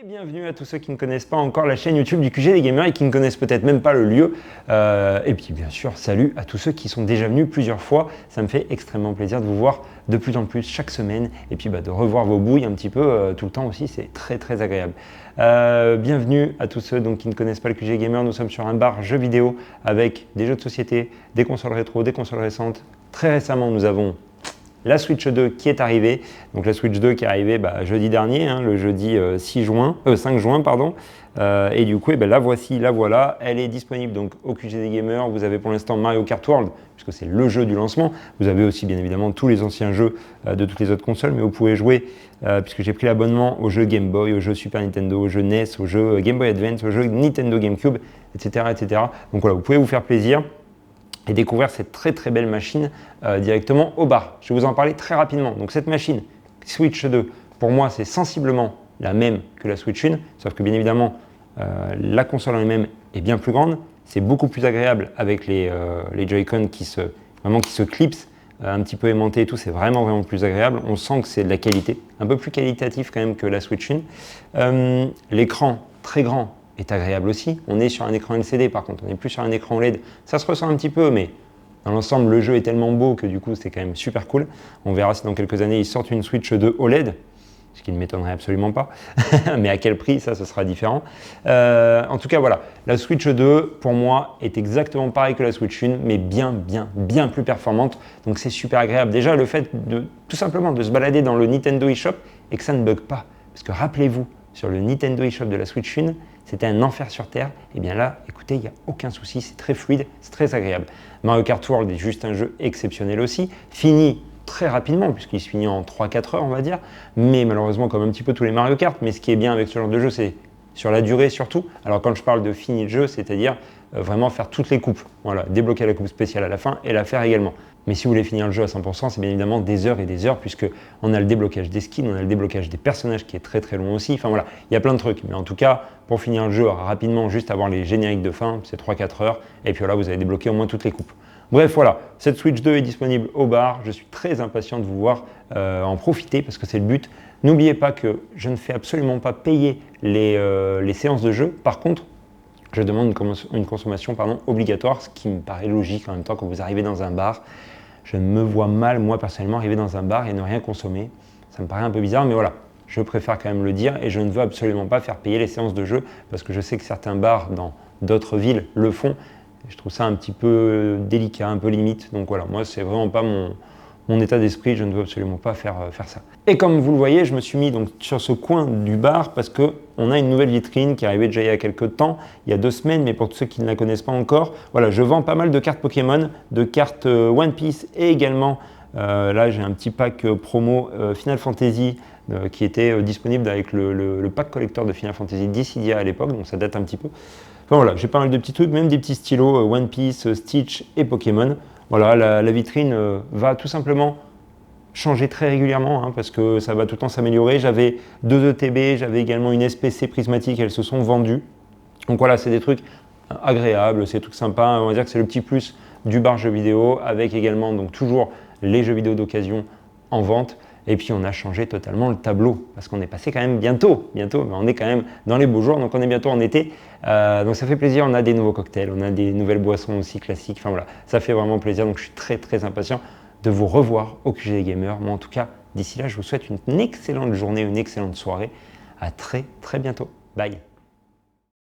Et bienvenue à tous ceux qui ne connaissent pas encore la chaîne YouTube du QG des gamers et qui ne connaissent peut-être même pas le lieu. Et puis bien sûr, salut à tous ceux qui sont déjà venus plusieurs fois. Ça me fait extrêmement plaisir de vous voir de plus en plus chaque semaine et puis de revoir vos bouilles un petit peu tout le temps aussi. C'est très agréable. Bienvenue à tous ceux qui ne connaissent pas le QG Gamer. Nous sommes sur un bar jeux vidéo avec des jeux de société, des consoles rétro, des consoles récentes. Très récemment, nous avons la Switch 2 qui est arrivée, donc la Switch 2 qui est arrivée jeudi dernier, le jeudi 5 juin, pardon. Et du coup, la voici, la voilà, elle est disponible donc au QG des gamers. Vous avez pour l'instant Mario Kart World, puisque c'est le jeu du lancement. Vous avez aussi bien évidemment tous les anciens jeux de toutes les autres consoles, mais vous pouvez jouer, puisque j'ai pris l'abonnement aux jeux Game Boy, aux jeux Super Nintendo, aux jeux NES, aux jeux Game Boy Advance, aux jeux Nintendo GameCube, etc. Donc voilà, vous pouvez vous faire plaisir et découvrir cette très belle machine directement au bar. Je vais vous en parler très rapidement. Donc cette machine Switch 2, pour moi, c'est sensiblement la même que la Switch 1, sauf que bien évidemment, la console en elle-même est bien plus grande. C'est beaucoup plus agréable avec les Joy-Con qui se clipsent, un petit peu aimantés et tout. C'est vraiment plus agréable. On sent que c'est de la qualité, un peu plus qualitatif quand même que la Switch 1. L'écran très grand est agréable aussi. On est sur un écran LCD par contre, on n'est plus sur un écran OLED. Ça se ressent un petit peu, mais dans l'ensemble, le jeu est tellement beau que du coup, c'est quand même super cool. On verra si dans quelques années, ils sortent une Switch 2 OLED, ce qui ne m'étonnerait absolument pas. Mais à quel prix, ça, ce sera différent. En tout cas, voilà. La Switch 2, pour moi, est exactement pareil que la Switch 1, mais bien plus performante. Donc, c'est super agréable. Déjà, le fait tout simplement de se balader dans le Nintendo eShop et que ça ne bug pas. Parce que rappelez-vous, sur le Nintendo eShop de la Switch 1, c'était un enfer sur Terre. Et bien là, écoutez, il n'y a aucun souci, c'est très fluide, c'est très agréable. Mario Kart World est juste un jeu exceptionnel aussi, fini très rapidement, puisqu'il se finit en 3-4 heures, on va dire, mais malheureusement comme un petit peu tous les Mario Kart. Mais ce qui est bien avec ce genre de jeu, c'est sur la durée surtout. Alors quand je parle de fini le jeu, c'est-à-dire vraiment faire toutes les coupes, voilà, débloquer la coupe spéciale à la fin et la faire également. Mais si vous voulez finir le jeu à 100%, c'est bien évidemment des heures et des heures, puisqu'on a le déblocage des skins, on a le déblocage des personnages qui est très long aussi. Enfin voilà, il y a plein de trucs. Mais en tout cas, pour finir le jeu rapidement, juste avoir les génériques de fin, c'est 3-4 heures. Et puis voilà, vous avez débloqué au moins toutes les coupes. Bref, voilà, cette Switch 2 est disponible au bar. Je suis très impatient de vous voir en profiter parce que c'est le but. N'oubliez pas que je ne fais absolument pas payer les séances de jeu. Par contre, je demande une consommation obligatoire, ce qui me paraît logique en même temps quand vous arrivez dans un bar. Je me vois mal, moi personnellement, arriver dans un bar et ne rien consommer. Ça me paraît un peu bizarre, mais voilà, je préfère quand même le dire et je ne veux absolument pas faire payer les séances de jeu parce que je sais que certains bars dans d'autres villes le font. Je trouve ça un petit peu délicat, un peu limite. Donc voilà, moi, c'est vraiment pas mon état d'esprit, je ne veux absolument pas faire ça. Et comme vous le voyez, je me suis mis donc sur ce coin du bar parce qu'on a une nouvelle vitrine qui est arrivée déjà il y a quelques temps, il y a 2 semaines, mais pour tous ceux qui ne la connaissent pas encore, voilà, je vends pas mal de cartes Pokémon, de cartes One Piece et également, là j'ai un petit pack promo Final Fantasy qui était disponible avec le pack collector de Final Fantasy Dissidia à l'époque, donc ça date un petit peu. Enfin voilà, j'ai pas mal de petits trucs, même des petits stylos One Piece, Stitch et Pokémon. Voilà, la vitrine va tout simplement changer très régulièrement parce que ça va tout le temps s'améliorer. J'avais 2 ETB, j'avais également une SPC prismatique, elles se sont vendues. Donc voilà, c'est des trucs agréables, c'est des trucs sympas. On va dire que c'est le petit plus du bar jeux vidéo avec également donc toujours les jeux vidéo d'occasion en vente. Et puis on a changé totalement le tableau parce qu'on est passé quand même bientôt, mais on est quand même dans les beaux jours, donc on est bientôt en été. Donc ça fait plaisir, on a des nouveaux cocktails, on a des nouvelles boissons aussi classiques. Enfin voilà, ça fait vraiment plaisir. Donc je suis très impatient de vous revoir au QG des gamers. Moi en tout cas, d'ici là, je vous souhaite une excellente journée, une excellente soirée. À très bientôt. Bye.